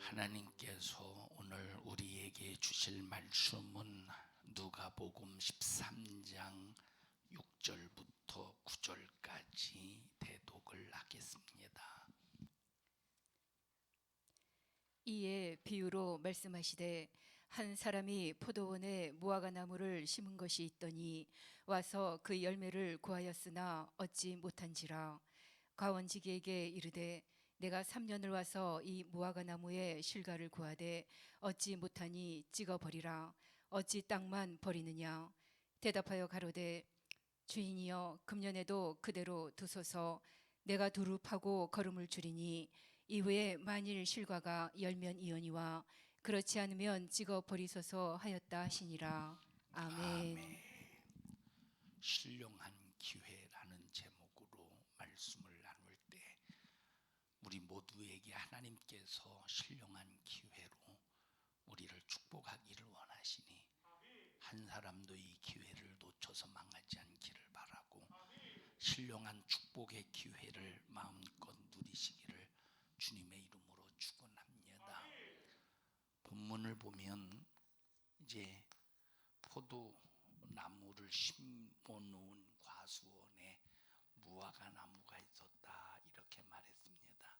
하나님께서 오늘 우리에게 주실 말씀은 누가복음 13장 6절부터 9절까지 대독을 하겠습니다. 이에 비유로 말씀하시되 한 사람이 포도원에 무화과 나무를 심은 것이 있더니 와서 그 열매를 구하였으나 얻지 못한지라. 과원지기에게 이르되 내가 3년을 와서 이 무화과 나무에 실과를 구하되 얻지 못하니 찍어버리라. 어찌 땅만 버리느냐. 대답하여 가로되 주인이여, 금년에도 그대로 두소서. 내가 두루 파고 거름을 주리니 이후에 만일 실과가 열면이오니와 그렇지 않으면 찍어 버리소서 하였다 하시니라. 아멘. 신령한 기회라는 제목으로 말씀을 나눌 때 우리 모두에게 하나님께서 신령한 기회로 우리를 축복하기를 원하시니 한 사람도 이 기회를 놓쳐서 망하지 않기를 바라고 신령한 축복의 기회를 마음껏 누리시기를 주님의 이름으로 축원합니다. 본문을 보면 이제 포도나무를 심어 놓은 과수원에 무화과 나무가 있었다 이렇게 말했습니다.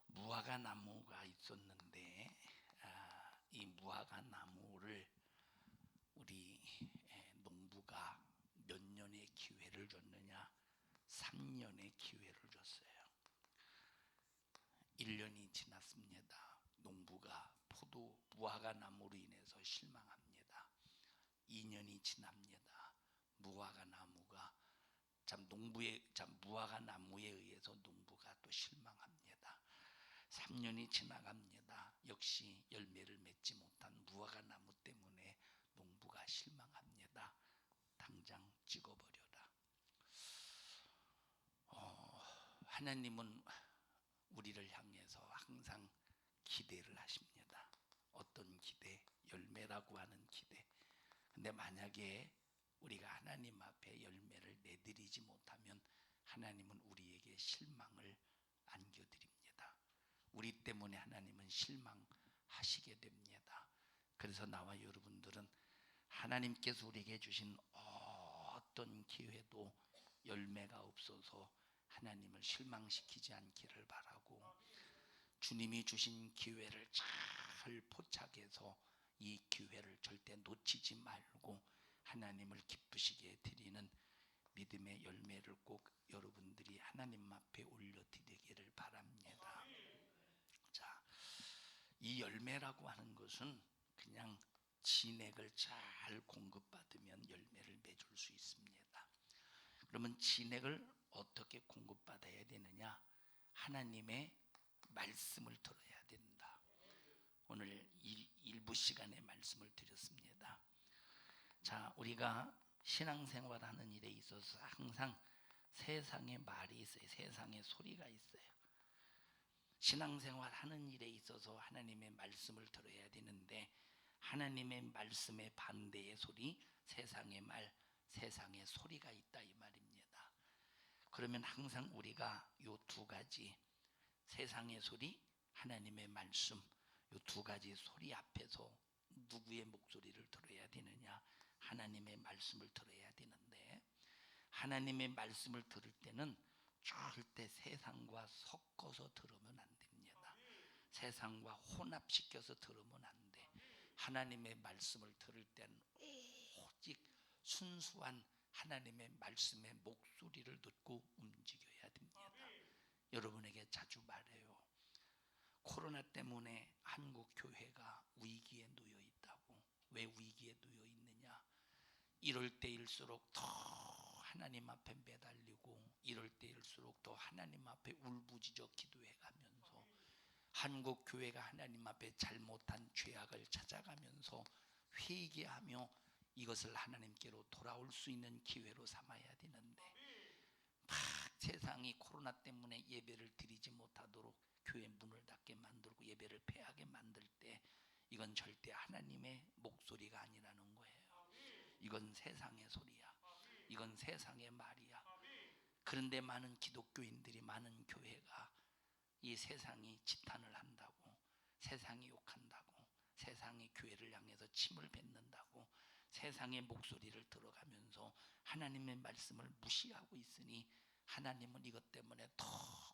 무화과 나무가 있었는데 이 무화과 나무를 우리 농부가 몇 년의 기회를 줬느냐? 3년의 기회를 줬어요. 1년이 지났습니다. 농부가 무화과 나무로 인해서 실망합니다. 2년이 지납니다. 무화과 나무가 무화과 나무에 의해서 농부가 또 실망합니다. 3년이 지나갑니다. 역시 열매를 맺지 못한 무화과 나무 때문에 농부가 실망합니다. 당장 찍어버려라. 하나님은 우리를 향해서 항상 기대를 하십니다. 어떤 기대? 열매라고 하는 기대. 근데 만약에 우리가 하나님 앞에 열매를 내드리지 못하면 하나님은 우리에게 실망을 안겨드립니다. 우리 때문에 하나님은 실망하시게 됩니다. 그래서 나와 여러분들은 하나님께서 우리에게 주신 어떤 기회도 열매가 없어서 하나님을 실망시키지 않기를 바라고 주님이 주신 기회를 잘 포착해서 이 기회를 절대 놓치지 말고 하나님을 기쁘시게 드리는 믿음의 열매를 꼭 여러분들이 하나님 앞에 올려드리기를 바랍니다. 자, 이 열매라고 하는 것은 그냥 진액을 잘 공급받으면 열매를 맺을 수 있습니다. 그러면 진액을 어떻게 공급받아야 되느냐? 하나님의 말씀을 들어야 된다. 오늘 일부 시간에 말씀을 드렸습니다. 자, 우리가 신앙생활하는 일에 있어서 항상 세상의 말이 있어요. 세상의 소리가 있어요. 신앙생활 하는 일에 있어서 하나님의 말씀을 들어야 되는데 하나님의 말씀의 반대의 소리, 세상의 말, 세상의 소리가 있다 이 말입니다. 그러면 항상 우리가 이 두 가지 세상의 소리, 하나님의 말씀 이 두 가지 소리 앞에서 누구의 목소리를 들어야 되느냐? 하나님의 말씀을 들어야 되는데 하나님의 말씀을 들을 때는 절대 세상과 섞어서 들으면 안 됩니다. 세상과 혼합시켜서 들으면 안 돼. 하나님의 말씀을 들을 때는 오직 순수한 하나님의 말씀의 목소리를 듣고 움직여야 됩니다. 여러분에게 자주 말해요. 코로나 때문에 한국 교회가 위기에 놓여 있다고. 왜 위기에 놓여 있느냐? 이럴 때일수록 더 하나님 앞에 매달리고 이럴 때일수록 더 하나님 앞에 울부짖어 기도해 가면서 한국 교회가 하나님 앞에 잘못한 죄악을 찾아가면서 회개하며 이것을 하나님께로 돌아올 수 있는 기회로 삼아야 되는데 막 세상이 코로나 때문에 예배를 드리지 못하도록 교회 문을 닫게 만들고 예배를 폐하게 만들 때 이건 절대 하나님의 목소리가 아니라는 거예요. 이건 세상의 소리야. 이건 세상의 말이야. 그런데 많은 기독교인들이 많은 교회가 이 세상이 지탄을 한다고, 세상이 욕한다고, 세상이 교회를 향해서 침을 뱉는다고, 세상의 목소리를 들어가면서 하나님의 말씀을 무시하고 있으니 하나님은 이것 때문에 더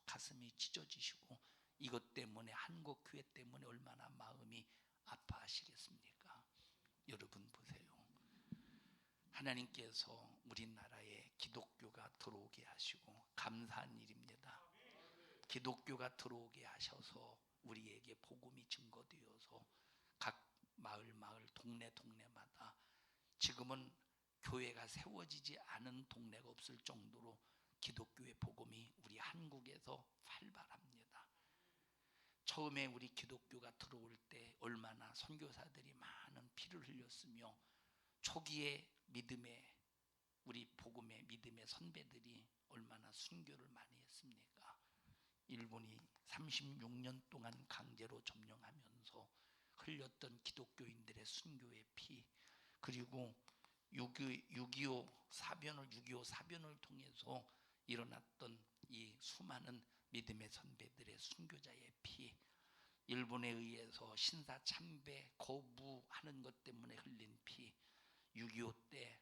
가슴이 찢어지시고 이것 때문에 한국 교회 때문에 얼마나 마음이 아파하시겠습니까? 여러분 보세요. 하나님께서 우리나라에 기독교가 들어오게 하시고 감사한 일입니다. 기독교가 들어오게 하셔서 우리에게 복음이 증거되어서 각 마을 동네마다 지금은 교회가 세워지지 않은 동네가 없을 정도로 기독교의 복음이 우리 한국에서 활발합니다. 처음에 우리 기독교가 들어올 때 얼마나 선교사들이 많은 피를 흘렸으며 초기에 믿음의 우리 복음의 믿음의 선배들이 얼마나 순교를 많이 했습니까? 일본이 36년 동안 강제로 점령하면서 흘렸던 기독교인들의 순교의 피, 그리고 6.25 사변을 통해서 일어났던 이 수많은 믿음의 선배들의 순교자의 피, 일본에 의해서 신사 참배 거부하는 것 때문에 흘린 피, 6.25 때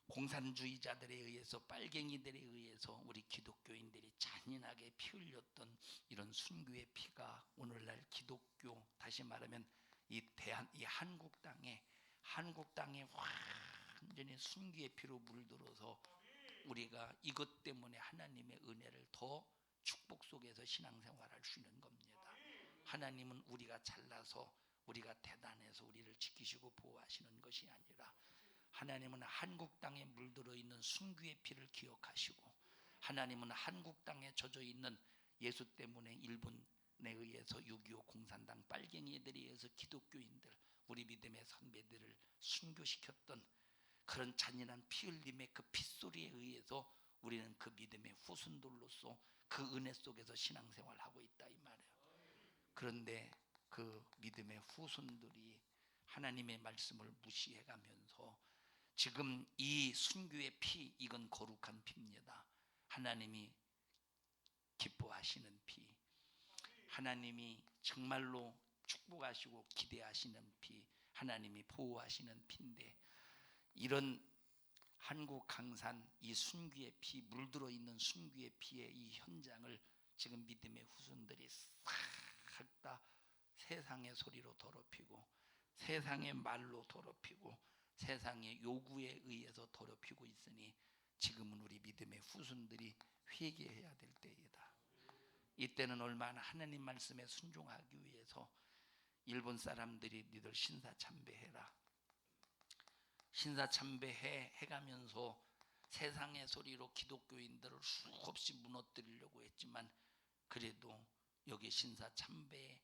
공산주의자들에 의해서 빨갱이들에 의해서 우리 기독교인들이 잔인하게 피 흘렸던 이런 순교의 피가 오늘날 기독교, 다시 말하면 이 한국 땅에 완전히 순교의 피로 물들어서 우리가 이것 때문에 하나님의 은혜를 더 축복 속에서 신앙생활할 수 있는 겁니다. 하나님은 우리가 잘나서 우리가 대단해서 우리를 지키시고 보호하시는 것이 아니라 하나님은 한국 땅에 물들어 있는 순교의 피를 기억하시고 하나님은 한국 땅에 젖어 있는 예수 때문에 일본에 의해서 6.25 공산당 빨갱이들에 의해서 기독교인들, 우리 믿음의 선배들을 순교시켰던 그런 잔인한 피 흘림의 그 핏소리에 의해서 우리는 그 믿음의 후손들로서 그 은혜 속에서 신앙생활하고 있다 이 말이에요. 그런데 그 믿음의 후손들이 하나님의 말씀을 무시해가면서 지금 이 순교의 피, 이건 거룩한 피입니다. 하나님이 기뻐하시는 피, 하나님이 정말로 축복하시고 기대하시는 피, 하나님이 보호하시는 피인데 이런 한국 강산 이 순교의 피, 물들어 있는 순교의 피의 이 현장을 지금 믿음의 후손들이 싹 다 세상의 소리로 더럽히고 세상의 말로 더럽히고 세상의 요구에 의해서 더럽히고 있으니 지금은 우리 믿음의 후손들이 회개해야 될 때이다. 이때는 얼마나 하나님 말씀에 순종하기 위해서 일본 사람들이 니들 신사참배해라, 신사참배해 해가면서 세상의 소리로 기독교인들을 수없이 무너뜨리려고 했지만 그래도 여기 신사참배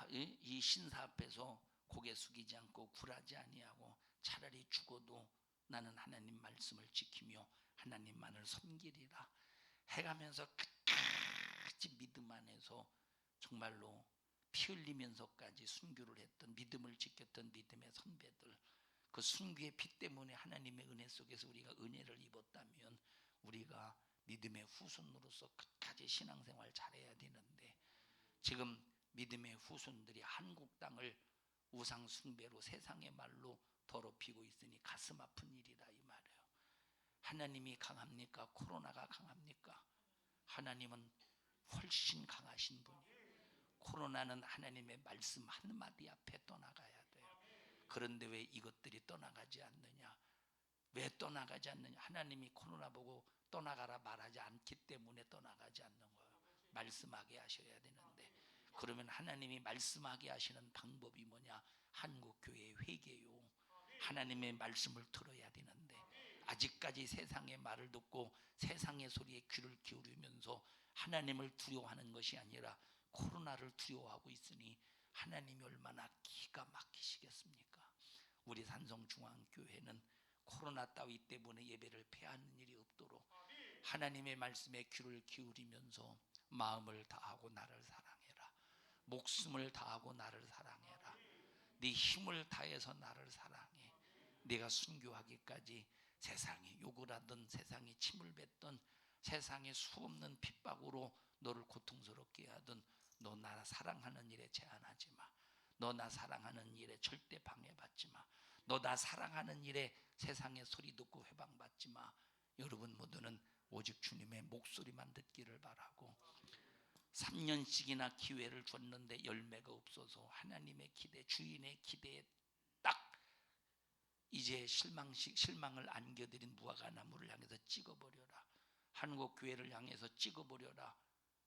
이 신사 앞에서 고개 숙이지 않고 굴하지 아니하고 차라리 죽어도 나는 하나님 말씀을 지키며 하나님만을 섬기리라 해가면서 끝까지 믿음 안에서 정말로 피 흘리면서까지 순교를 했던 믿음을 지켰던 믿음의 선배들, 그 순교의 피 때문에 하나님의 은혜 속에서 우리가 은혜를 입었다면 우리가 믿음의 후손으로서 끝까지 신앙생활 잘해야 되는데 지금 믿음의 후손들이 한국 땅을 우상 숭배로 세상의 말로 더럽히고 있으니 가슴 아픈 일이다 이 말이에요. 하나님이 강합니까? 코로나가 강합니까? 하나님은 훨씬 강하신 분이에요. 코로나는 하나님의 말씀 한마디 앞에 떠나가야 돼요. 그런데 왜 이것들이 떠나가지 않느냐? 왜 떠나가지 않느냐? 하나님이 코로나 보고 떠나가라 말하지 않기 때문에 떠나가지 않는 거예요. 말씀하게 하셔야 되는데 그러면 하나님이 말씀하게 하시는 방법이 뭐냐? 한국교회 회개요. 하나님의 말씀을 들어야 되는데 아직까지 세상의 말을 듣고 세상의 소리에 귀를 기울이면서 하나님을 두려워하는 것이 아니라 코로나를 두려워하고 있으니 하나님이 얼마나 기가 막히시겠습니까? 우리 산성중앙교회는 코로나 따위 때문에 예배를 폐하는 일이 없도록 하나님의 말씀에 귀를 기울이면서 마음을 다하고 나를 사랑해라, 목숨을 다하고 나를 사랑해라, 네 힘을 다해서 나를 사랑해, 네가 순교하기까지 세상이 욕을 하든 세상이 침을 뱉든 세상의 수없는 핍박으로 너를 고통스럽게 하든 너 나 사랑하는 일에 제한하지 마. 너 나 사랑하는 일에 절대 방해받지 마. 너 나 사랑하는 일에 세상의 소리 듣고 회방받지 마. 여러분 모두는 오직 주님의 목소리만 듣기를 바라고, 3년씩이나 기회를 줬는데 열매가 없어서 하나님의 기대, 주인의 기대에 딱 이제 실망을 안겨드린 무화과나무를 향해서 찍어버려라, 한국 교회를 향해서 찍어버려라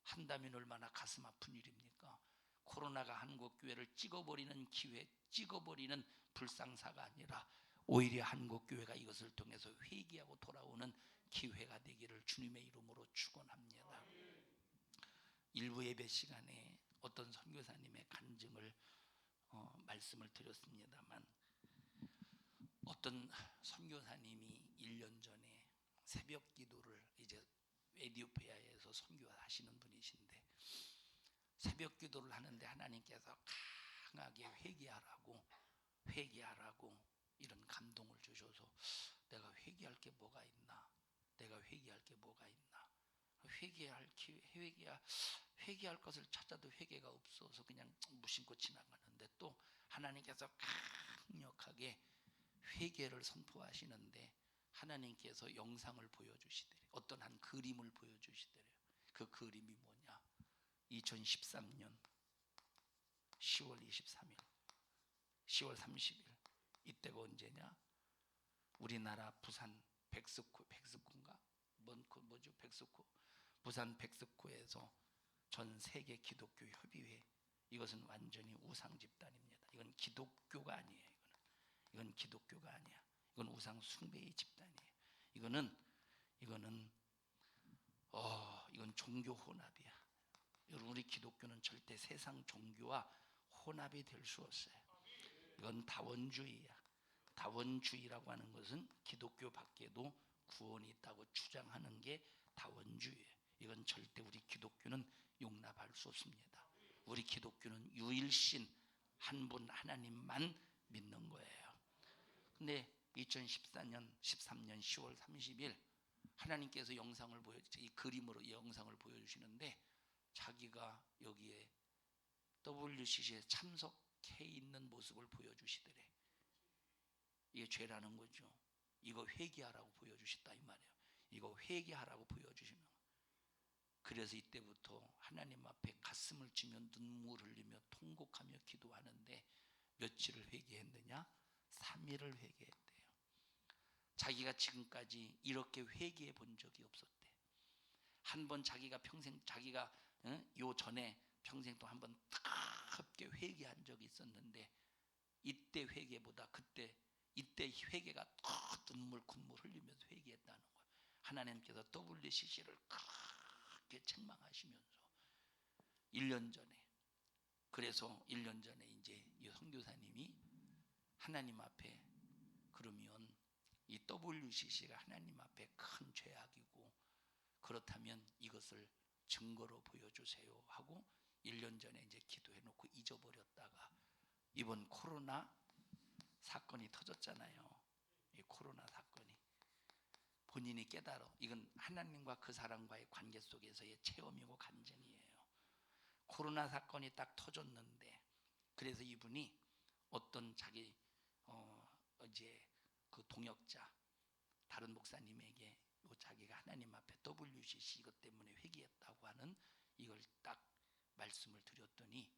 한다면 얼마나 가슴 아픈 일입니까? 코로나가 한국 교회를 찍어버리는 기회, 찍어버리는 불상사가 아니라 오히려 한국 교회가 이것을 통해서 회개하고 돌아오는 기회가 되기를 주님의 이름으로 축원합니다. 일부 예배 시간에 어떤 선교사님의 간증을 말씀을 드렸습니다만, 어떤 선교사님이 1년 전에 새벽 기도를, 이제 에티오피아에서 선교하시는 분이신데 새벽 기도를 하는데 하나님께서 강하게 회개하라고 이런 감동을 주셔서 내가 회개할 게 뭐가 있나, 회개할 것을 찾아도 회개가 없어서 그냥 무심코 지나가는데, 또 하나님께서 강력하게 회개를 선포하시는데 하나님께서 영상을 보여주시더래요. 어떤 한 그림을 보여주시더래요. 그 그림이 뭐냐, 2013년 10월 23일 10월 30일 이때가 언제냐, 우리나라 부산 백스코인가 뭐죠, 부산 백스코에서 전 세계 기독교 협의회, 이것은 완전히 우상 집단입니다. 이건 기독교가 아니에요. 이건 기독교가 아니야. 이건 우상 숭배의 집단이에요. 이건 종교 혼합이야. 여러분, 우리 기독교는 절대 세상 종교와 혼합이 될 수 없어요. 이건 다원주의야. 다원주의라고 하는 것은 기독교 밖에도 구원이 있다고 주장하는 게 다원주의예요. 이건 절대 우리 기독교는 용납할 수 없습니다. 우리 기독교는 유일신 한 분 하나님만 믿는 거예요. 근데 2013년 10월 30일 하나님께서 이 그림으로 영상을 보여주시는데, 자기가 여기에 WCC에 참석해 있는 모습을 보여주시더래. 이게 죄라는 거죠. 이거 회개하라고 보여주셨다 이 말이에요. 이거 회개하라고 보여주시는 거예요. 그래서 이때부터 하나님 앞에 가슴을 치며 눈물 흘리며 통곡하며 기도하는데, 며칠을 회개했느냐? 3일을 회개했대요. 자기가 지금까지 이렇게 회개해 본 적이 없었대. 한 번 자기가 평생, 요 전에 평생 또 한 번 뜨겁게 회개한 적이 있었는데, 이때 회개보다 이때 회개가 더 눈물 콧물 흘리면서 회개했다는 거예요. 하나님께서 WCC를 그렇게 책망하시면서 1년 전에, 그래서 1년 전에 이제 이 선교사님이 하나님 앞에, 그러면 이 WCC가 하나님 앞에 큰 죄악이고, 그렇다면 이것을 증거로 보여주세요 하고 1년 전에 이제 기도해놓고 잊어버렸다가 이번 코로나 사건이 터졌잖아요. 이 코로나 사건이 본인이 깨달아, 이건 하나님과 그 사람과의 관계 속에서의 체험이고 간증이에요. 코로나 사건이 딱 터졌는데, 그래서 이분이 어떤 자기 이제 그 동역자 다른 목사님에게 자기가 하나님 앞에 WCC 이것 때문에 회개했다고 하는 이걸 딱 말씀을 드렸더니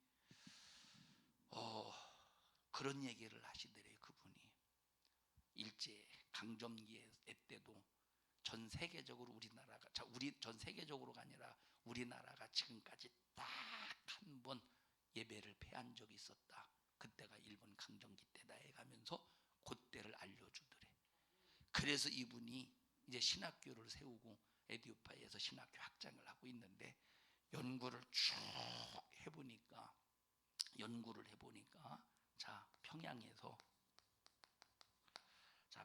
그런 얘기를 하시더래요. 그분이 일제 강점기에 때도 전 세계적으로 전 세계적으로가 아니라 우리나라가 지금까지 딱 한 번 예배를 패한 적이 있었다. 그때가 일본 강점기 때다 해가면서 그때를 알려주더래. 그래서 이분이 이제 신학교를 세우고 에티오피아에서 신학교 학장을 하고 있는데, 연구를 쭉 해보니까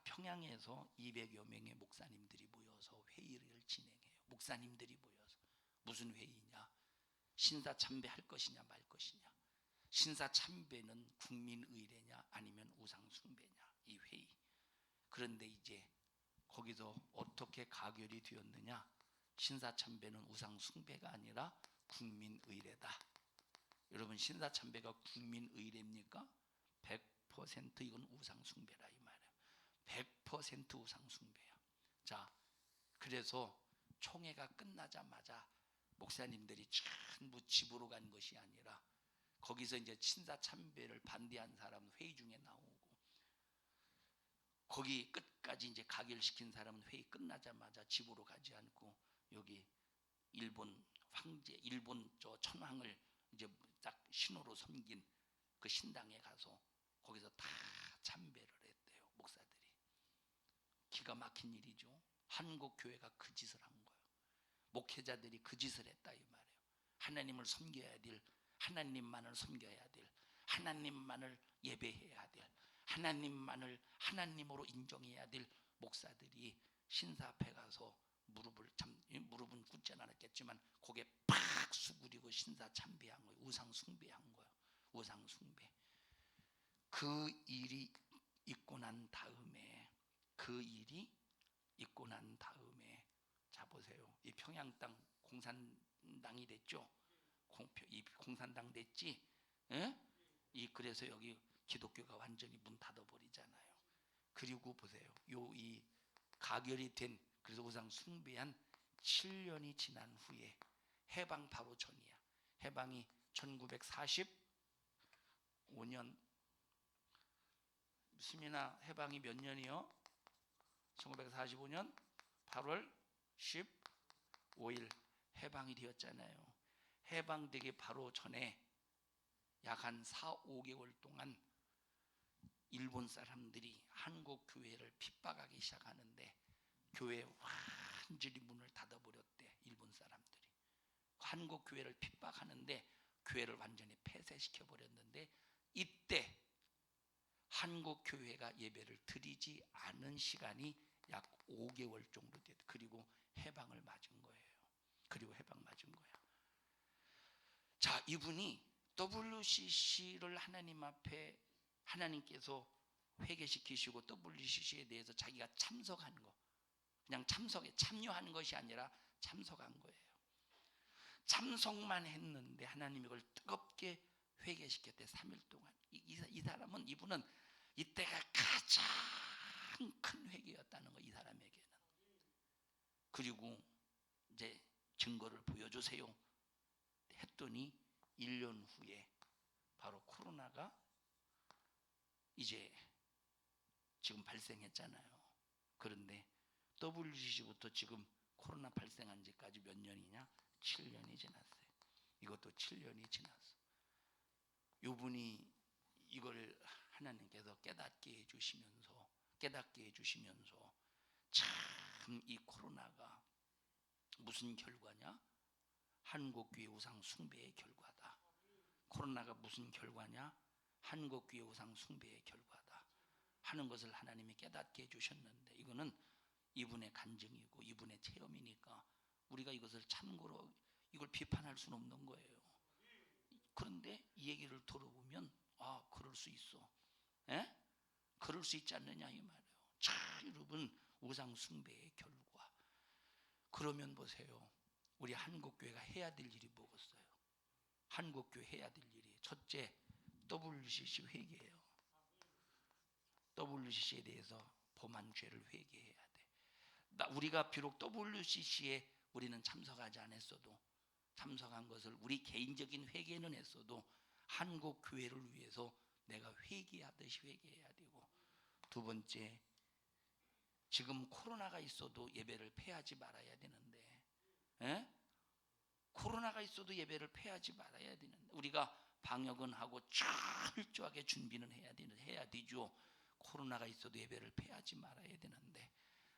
평양에서 200여 명의 목사님들이 모여서 회의를 진행해요. 목사님들이 모여서 무슨 회의냐? 신사 참배할 것이냐 말 것이냐? 신사 참배는 국민 의례냐 아니면 우상 숭배냐? 이 회의. 그런데 이제 거기서 어떻게 가결이 되었느냐? 신사참배는 우상 숭배가 아니라 국민의례다. 여러분, 신사참배가 국민의례입니까? 100% 이건 우상 숭배라 이 말이에요. 100% 우상 숭배야. 자, 그래서 총회가 끝나자마자 목사님들이 전부 집으로 간 것이 아니라 거기서 이제 신사참배를 반대한 사람은 회의 중에 나오고, 거기 끝까지 이제 가결시킨 사람은 회의 끝나자마자 집으로 가지 않고 여기 일본 황제, 일본 저 천황을 이제 딱 신호로 섬긴 그 신당에 가서 거기서 다 참배를 했대요, 목사들이. 기가 막힌 일이죠. 한국 교회가 그 짓을 한 거예요. 목회자들이 그 짓을 했다 이 말이에요. 하나님을 섬겨야 될, 하나님만을 섬겨야 될, 하나님만을 예배해야 될, 하나님만을 하나님으로 인정해야 될 목사들이 신사 앞에 가서 무릎은 굳지 않았겠지만 고개 팍 수그리고 신사 참배한 거예요. 우상 숭배한 거예요. 우상 숭배. 그 일이 있고 난 다음에, 자 보세요. 이 평양 땅 공산당이 됐죠. 이 공산당 됐지. 예? 그래서 여기 기독교가 완전히 문 닫아버리잖아요. 그리고 보세요. 이 가결이 된, 그래서 우상 숭배한 7년이 지난 후에, 해방 바로 전이야. 해방이 1945년, 수민아 해방이 몇 년이요? 1945년 8월 15일 해방이 되었잖아요. 해방되기 바로 전에 약 한 4, 5개월 동안 일본 사람들이 한국 교회를 핍박하기 시작하는데 교회에 완전히 문을 닫아버렸대. 일본 사람들이 한국 교회를 핍박하는데 교회를 완전히 폐쇄시켜버렸는데, 이때 한국 교회가 예배를 드리지 않은 시간이 약 5개월 정도 됐. 그리고 해방을 맞은 거예요. 자, 이분이 WCC를 하나님 앞에 하나님께서 회개시키시고 WCC에 대해서 자기가 참석한 거, 그냥 참여하는 것이 아니라 참석한 거예요. 참석만 했는데 하나님이 이걸 뜨겁게 회개시켰대. 3일 동안. 이분은 이때가 가장 큰 회개였다는 거, 이 사람에게는. 그리고 이제 증거를 보여주세요 했더니 1년 후에 바로 코로나가 이제 지금 발생했잖아요. 그런데 WCC부터 지금 코로나 발생한 지까지 몇 년이냐? 7년이 지났어요. 이것도 7년이 지났어. 요분이 이걸 하나님께서 깨닫게 해주시면서 참 이 코로나가 무슨 결과냐? 한국교회 우상 숭배의 결과다. 코로나가 무슨 결과냐? 한국교회 우상 숭배의 결과다 하는 것을 하나님이 깨닫게 해주셨는데, 이거는 이분의 간증이고 이분의 체험이니까 우리가 이것을 참고로 이걸 비판할 수는 없는 거예요. 그런데 이 얘기를 들어보면 그럴 수 있어. 그럴 수 있지 않느냐 이 말이에요. 자, 여러분, 우상 숭배의 결과. 그러면 보세요. 우리 한국교회가 해야 될 일이 뭐겠어요? 한국교회 해야 될 일이, 첫째, WCC 회개예요. WCC에 대해서 범한 죄를 회개해야 돼. 우리가 비록 WCC에 우리는 참석하지 않았어도, 참석한 것을 우리 개인적인 회개는 했어도 한국 교회를 위해서 내가 회개하듯이 회개해야 되고, 두 번째, 지금 코로나가 있어도 예배를 폐하지 말아야 되는데, 코로나가 있어도 예배를 폐하지 말아야 되는데, 우리가 방역은 하고 철저하게 준비는 해야 되죠. 코로나가 있어도 예배를 폐하지 말아야 되는데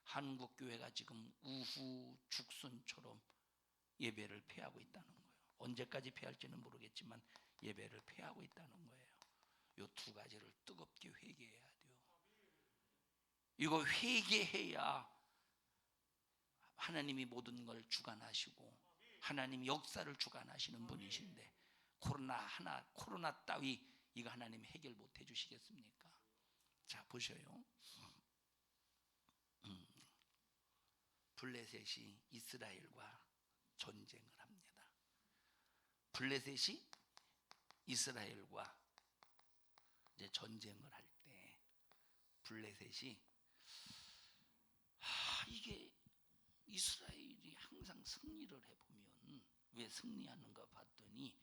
한국 교회가 지금 우후 죽순처럼 예배를 폐하고 있다는 거예요. 언제까지 폐할지는 모르겠지만 예배를 폐하고 있다는 거예요. 이 두 가지를 뜨겁게 회개해야 돼요. 이거 회개해야 하나님이 모든 걸 주관하시고 하나님이 역사를 주관하시는 분이신데, 코로나 따위 이거 하나님이 해결 못 해주시겠습니까? 자, 보셔요. 블레셋이 이스라엘과 전쟁을 합니다. 블레셋이 이스라엘과 이제 전쟁을 할 때 블레셋이 이게 이스라엘이 항상 승리를 해보면 왜 승리하는가 봤더니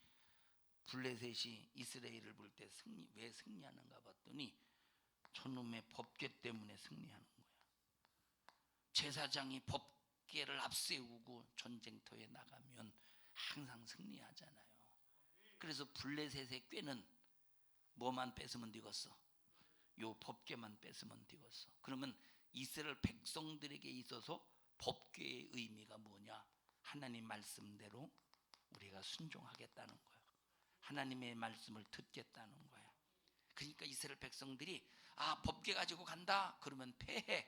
블레셋이 이스라엘을 볼 때 왜 승리하는가 봤더니 저놈의 법궤 때문에 승리하는 거야. 제사장이 법궤를 앞세우고 전쟁터에 나가면 항상 승리하잖아요. 그래서 블레셋의 궤는 뭐만 뺏으면 되겠어? 요 법궤만 뺏으면 되겠어. 그러면 이스라엘 백성들에게 있어서 법궤의 의미가 뭐냐? 하나님 말씀대로 우리가 순종하겠다는 거야. 하나님의 말씀을 듣겠다는 거야. 그러니까 이스라엘 백성들이 법궤 가지고 간다 그러면 패해.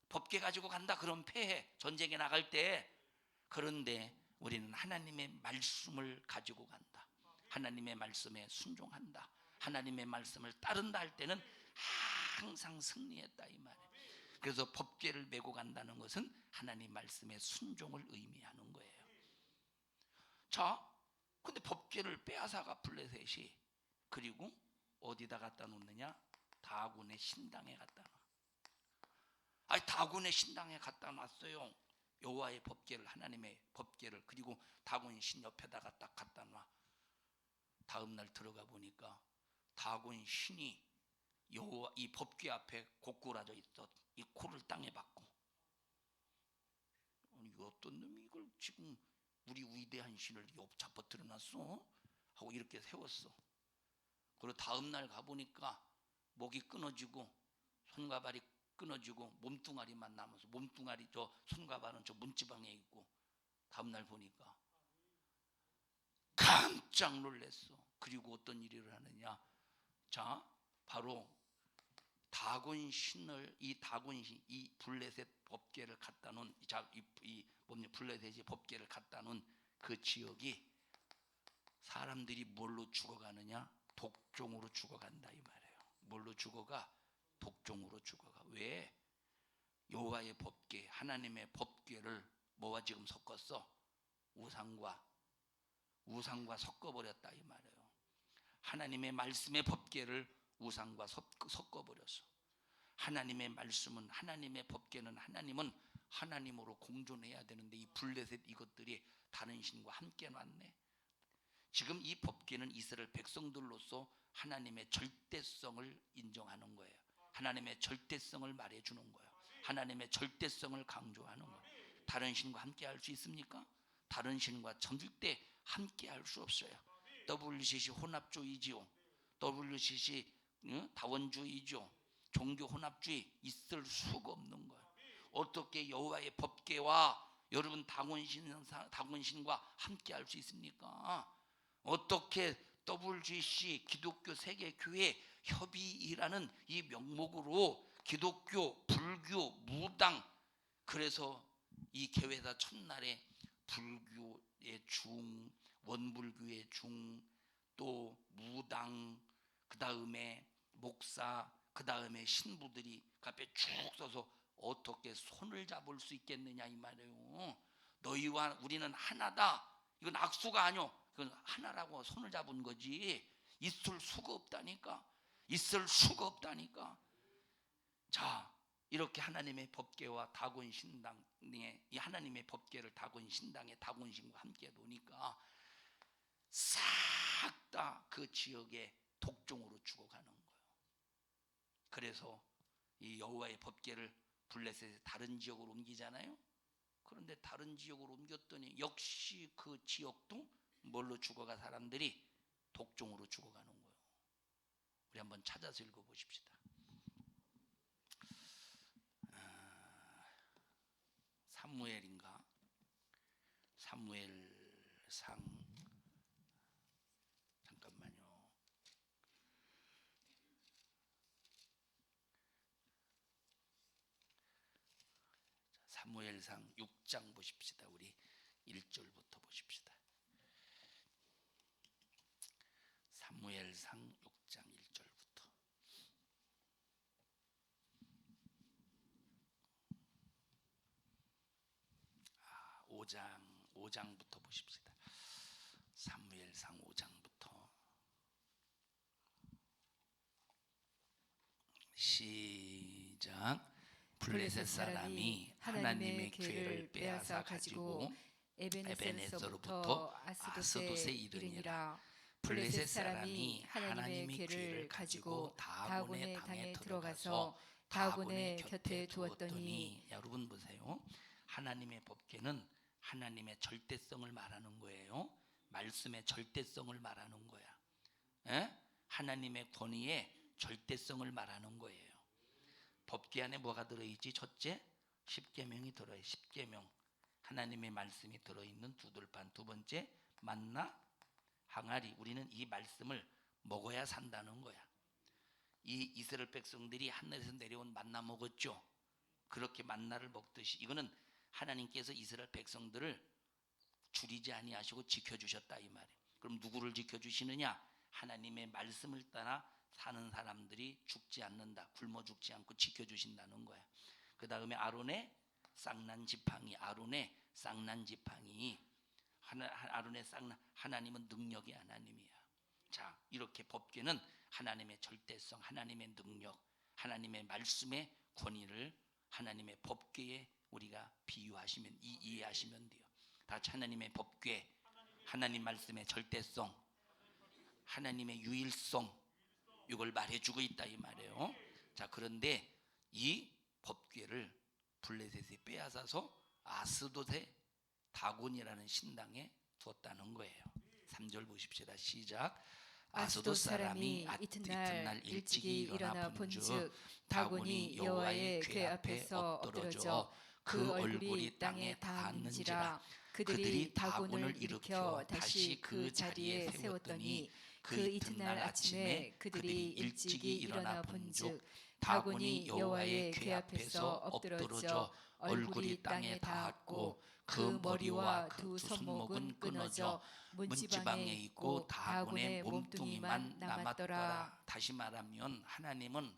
법궤 가지고 간다 그러면 패해. 전쟁에 나갈 때. 그런데 우리는 하나님의 말씀을 가지고 간다. 하나님의 말씀에 순종한다. 하나님의 말씀을 따른다 할 때는 항상 승리했다 이 말이에요. 그래서 법궤를 메고 간다는 것은 하나님 말씀의 순종을 의미하는 거예요. 자, 근데 법궤를 빼앗아가 블레셋이. 그리고 어디다 갖다 놓느냐? 다곤의 신당에 갖다 놔. 다곤의 신당에 갖다 놨어요. 여호와의 법궤를, 하나님의 법궤를. 그리고 다곤 신 옆에다가 딱 갖다 놔. 다음 날 들어가 보니까 다곤 신이 여호와 이 법궤 앞에 고꾸라져 있었. 이 코를 땅에 박고. 아니 어떤 놈이 이걸 지금 우리 위대한 신을 잡아뜨려 놨어? 하고 이렇게 세웠어. 그리고 다음 날 가보니까 목이 끊어지고 손과 발이 끊어지고 몸뚱아리만 남아서, 몸뚱아리 저 손과 발은 저 문지방에 있고, 다음 날 보니까 깜짝 놀랐어. 그리고 어떤 일이 일어나느냐? 자, 바로 다곤 신을, 이 다곤 신, 이 블레셋 법궤를 갖다 놓은 블레셋이 법궤를 갖다 놓은 그 지역이 사람들이 뭘로 죽어가느냐? 독종으로 죽어간다 이 말이에요. 뭘로 죽어가? 독종으로 죽어가. 왜? 여호와의 법궤, 하나님의 법궤를 뭐와 지금 섞었어? 우상과 섞어버렸다 이 말이에요. 하나님의 말씀의 법궤를 우상과 섞어버렸어. 하나님의 말씀은, 하나님의 법궤는, 하나님은 하나님으로 공존해야 되는데 이 블레셋 이것들이 다른 신과 함께 놨네. 지금 이 법궤는 이스라엘 백성들로서 하나님의 절대성을 인정하는 거예요. 하나님의 절대성을 말해주는 거예요. 하나님의 절대성을 강조하는 거예요. 다른 신과 함께 할 수 있습니까? 다른 신과 절대 함께 할 수 없어요. WCC 혼합주의지요. WCC 다원주의죠. 종교 혼합주의 있을 수가 없는 거예요. 어떻게 여호와의 법궤와 여러분 다곤신과 함께 할 수 있습니까? 어떻게 WCC 기독교 세계교회 협의라는 이 명목으로 기독교, 불교, 무당, 그래서 이 개회사 첫날에 불교의 중, 원불교의 중, 또 무당, 그 다음에 목사, 그 다음에 신부들이 그 앞에 쭉 서서 어떻게 손을 잡을 수 있겠느냐 이 말이에요. 너희와 우리는 하나다. 이건 악수가 아니오. 그건 하나라고 손을 잡은 거지. 있을 수가 없다니까. 있을 수가 없다니까. 자, 이렇게 하나님의 법궤와 다곤 신당에, 이 하나님의 법궤를 다곤 신당에 다곤 신과 함께 놓으니까 싹 다 그 지역에 독종으로 죽어가는 거예요. 그래서 이 여호와의 법궤를 블레셋의 다른 지역으로 옮기잖아요. 그런데 다른 지역으로 옮겼더니 역시 그 지역도 뭘로 죽어가? 사람들이 독종으로 죽어가는 거예요. 우리 한번 찾아서 읽어보십시다. 사무엘인가? 사무엘상, 잠깐만요. 사무엘상 6장 보십시다. 우리 1절부터 보십시다. 사무엘상 6장 1절부터. 5장부터 보십시다. 사무엘상 5장부터 시작. 블레셋 사람이 하나님의 괴를 빼앗아 가지고 에베네서로부터 아스돗에 이르니라. 블레셋 사람이 하나님의 괴를 가지고 다곤의 당에 들어가서 다곤의 곁에 두었더니, 여러분 보세요. 하나님의 법궤는 하나님의 절대성을 말하는 거예요. 말씀의 절대성을 말하는 거야. 하나님의 권위의 절대성을 말하는 거예요. 법궤 안에 뭐가 들어있지? 첫째, 십계명이 들어요. 십계명, 하나님의 말씀이 들어있는 두들판. 두 번째, 만나, 항아리. 우리는 이 말씀을 먹어야 산다는 거야. 이 이스라엘 백성들이 하늘에서 내려온 만나 먹었죠. 그렇게 만나를 먹듯이 이거는 하나님께서 이스라엘 백성들을 줄이지 아니하시고 지켜주셨다 이 말이에요. 그럼 누구를 지켜주시느냐? 하나님의 말씀을 따라 사는 사람들이 죽지 않는다, 굶어 죽지 않고 지켜주신다는 거야. 그 다음에 아론의 쌍난 지팡이, 아론의 쌍난 지팡이. 아론의 쌍난, 하나님은 능력의 하나님이야. 자, 이렇게 법궤는 하나님의 절대성, 하나님의 능력, 하나님의 말씀의 권위를 하나님의 법궤에 우리가 비유하시면, 이해하시면 돼요. 다 하나님의 법궤, 하나님 말씀의 절대성, 하나님의 유일성, 이걸 말해주고 있다 이 말이에요. 자, 그런데 이 법궤를 블레셋이 빼앗아서 아스돗의 다곤이라는 신당에 두었다는 거예요. 3절 보십시다. 시작. 아스돗 사람이 이튿날 일찍이 일어나 본즉 다곤이 여호와의 궤 앞에서 엎드러져 그 얼굴이 땅에 닿았는지라. 그들이 다곤을 일으켜 다시 그 자리에 세웠더니 그 이튿날 아침에 그들이 일찍이 일어나 본즉 다곤이 여호와의 궤 앞에서 엎드러져 얼굴이 땅에 닿았고 그 머리와 두 손목은 끊어져 문지방에 있고 다곤의 몸뚱이만 남았더라. 다시 말하면 하나님은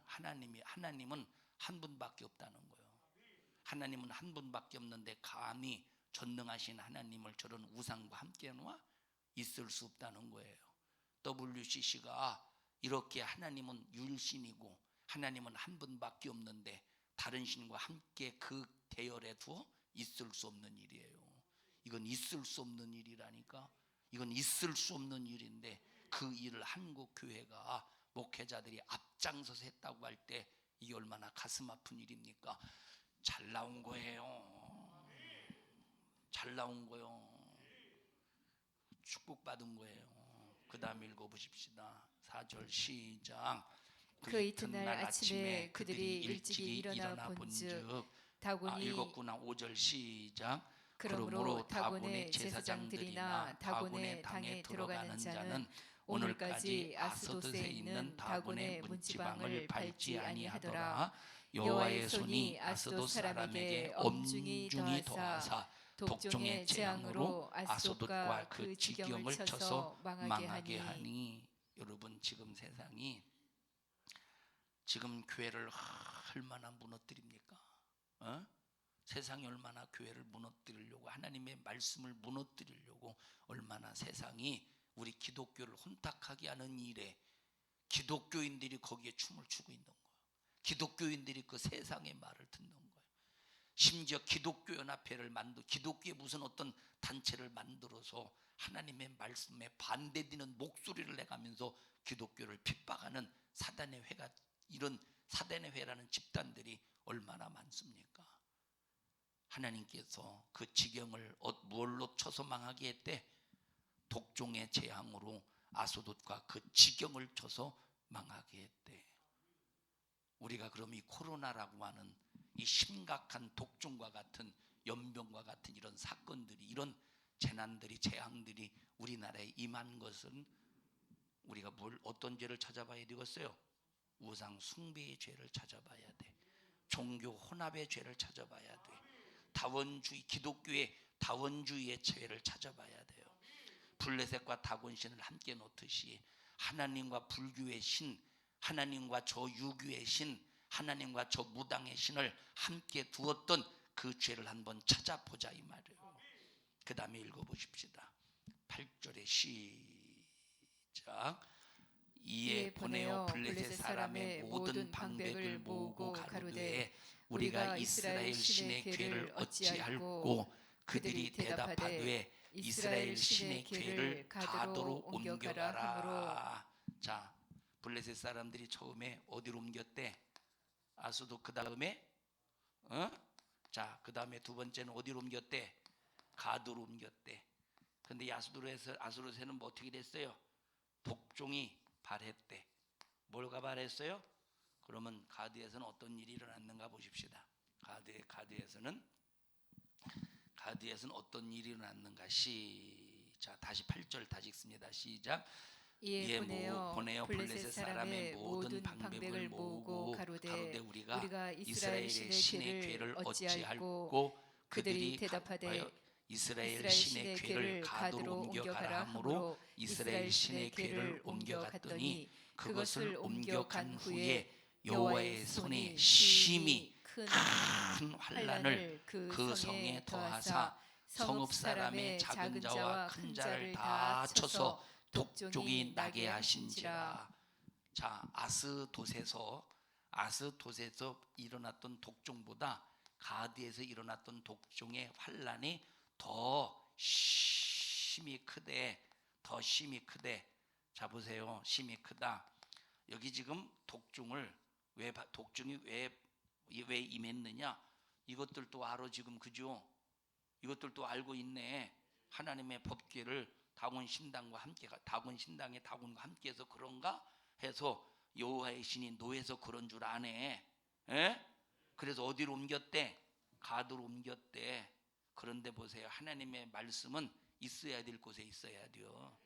한 분밖에 없다는 거예요. 하나님은 한 분밖에 없는데 감히 전능하신 하나님을 저런 우상과 함께 놓아 있을 수 없다는 거예요. WCC가 이렇게 하나님은 유일신이고 하나님은 한 분밖에 없는데 다른 신과 함께 그 대열에 두어 있을 수 없는 일이에요. 이건 있을 수 없는 일이라니까. 이건 있을 수 없는 일인데 그 일을 한국교회가 목회자들이 앞장서서 했다고 할 때 이게 얼마나 가슴 아픈 일입니까? 잘 나온 거예요. 잘 나온 거요. 축복받은 거예요. 그 다음 읽어보십시다. 4절 시작. 그 이튿날 아침에 그들이 일찍이 일어나 본즉 다곤이 읽었구나. 5절 시작. 그러므로 다곤의 제사장들이나 다곤의 당에 들어가는 자는 오늘까지 아스돗에 있는 다곤의 문지방을 밟지 아니하더라. 여호와의 손이 아스돗 사람에게 엄중히 더하사 독종의 재앙으로 아스돗과 그 지경을 쳐서 망하게 하니. 여러분, 지금 세상이, 지금 교회를 얼마나 무너뜨립니까? 세상이 얼마나 교회를 무너뜨리려고, 하나님의 말씀을 무너뜨리려고 얼마나 세상이 우리 기독교를 혼탁하게 하는 일에 기독교인들이 거기에 춤을 추고 있는 거예요. 기독교인들이 그 세상의 말을 듣는 거예요. 심지어 기독교연합회를 기독교의 무슨 어떤 단체를 만들어서 하나님의 말씀에 반대되는 목소리를 내가면서 기독교를 핍박하는 사단의 회가, 이런 사단의 회라는 집단들이 얼마나 많습니까? 하나님께서 그 지경을 무엇로 쳐서 망하게 했대? 독종의 재앙으로 아스돗과 그 지경을 쳐서 망하게 했대. 우리가 그럼 이 코로나라고 하는 이 심각한 독종과 같은 연병과 같은 이런 사건들이, 이런 재난들이, 재앙들이 우리나라에 임한 것은 우리가 어떤 죄를 찾아봐야 되겠어요? 우상 숭배의 죄를 찾아봐야 돼. 종교 혼합의 죄를 찾아봐야 돼. 다원주의, 기독교의 다원주의의 죄를 찾아봐야 돼요. 블레셋과 다곤신을 함께 놓듯이 하나님과 불교의 신, 하나님과 저 유교의 신, 하나님과 저 무당의 신을 함께 두었던 그 죄를 한번 찾아보자 이 말이에요. 그 다음에 읽어보십시다. 8절에 시작. 이에 보내어 블레셋 사람의 모든 방백을 모으고 가로되 우리가 이스라엘 신의 궤를 어찌할꼬. 그들이 대답하되 이스라엘 신의 궤를 가도로 옮겨가라 하므로. 자, 블레셋 사람들이 처음에 어디로 옮겼대? 아수도. 그 다음에 자, 그 다음에 두 번째는 어디로 옮겼대? 가도로 옮겼대. 근데 아수르에서는 뭐 어떻게 됐어요? 독종이 발했대. 뭘가 발했어요? 그러면 가드에서는 어떤 일이 일어났는가 보십시다. 가드에서는 어떤 일이 일어났는가. 시작. 다시 8절 다시 읽습니다. 시작. 이에 보내어 블레셋 사람의 모든 방백을 모으고 가로되 우리가 이스라엘 신의 궤를 어찌할꼬. 그들이 대답하되 이스라엘 신의 궤를 가도로 옮겨가라 하므로 이스라엘 신의 궤를 옮겨갔더니 그것을 옮겨간 후에 여호와의 손이 심히 큰 환난을 그 성에 더하사 성읍 사람의 작은 자와 큰 자를 다 쳐서 독종이 나게 하신지라. 자, 아스돗에서 일어났던 독종보다 가드에서 일어났던 독종의 환난이 더 심히 크대. 자, 보세요. 심히 크다. 여기 지금 독종이 왜 임했느냐? 이것들도 알아 지금, 그죠? 이것들도 알고 있네. 하나님의 법궤를 다곤 신당과 함께해서 그런가 해서 여호와의 신이 노해서 그런 줄 아네. 에? 그래서 어디로 옮겼대? 가드로 옮겼대. 그런데 보세요. 하나님의 말씀은 있어야 될 곳에 있어야 돼요.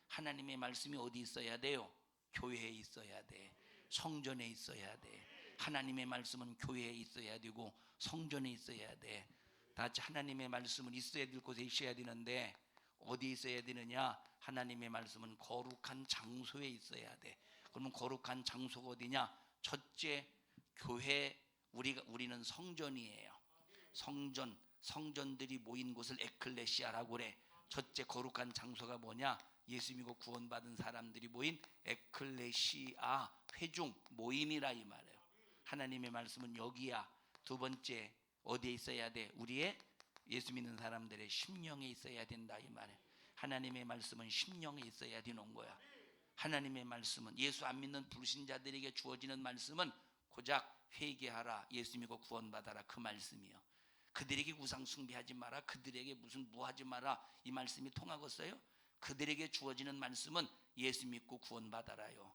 하나님의 말씀이 어디 있어야 돼요? 교회에 있어야 돼. 성전에 있어야 돼. 하나님의 말씀은 교회에 있어야 되고 성전에 있어야 돼. 다 같이 하나님의 말씀은 있어야 될 곳에 있어야 되는데 어디 있어야 되느냐? 하나님의 말씀은 거룩한 장소에 있어야 돼. 그러면 거룩한 장소가 어디냐? 첫째, 교회. 우리는 성전이에요. 성전들이 모인 곳을 에클레시아라고 그래. 첫째 거룩한 장소가 뭐냐? 예수 믿고 구원받은 사람들이 모인 에클레시아, 회중, 모임이라 이 말이에요. 하나님의 말씀은 여기야. 두 번째, 어디에 있어야 돼? 우리의 예수 믿는 사람들의 심령에 있어야 된다 이 말이에요. 하나님의 말씀은 심령에 있어야 되는 거야. 하나님의 말씀은, 예수 안 믿는 불신자들에게 주어지는 말씀은 고작 회개하라, 예수 믿고 구원받아라, 그 말씀이요. 그들에게 우상 숭배하지 마라, 그들에게 무슨 무하지 마라, 이 말씀이 통하겠어요? 그들에게 주어지는 말씀은 예수 믿고 구원받아라요.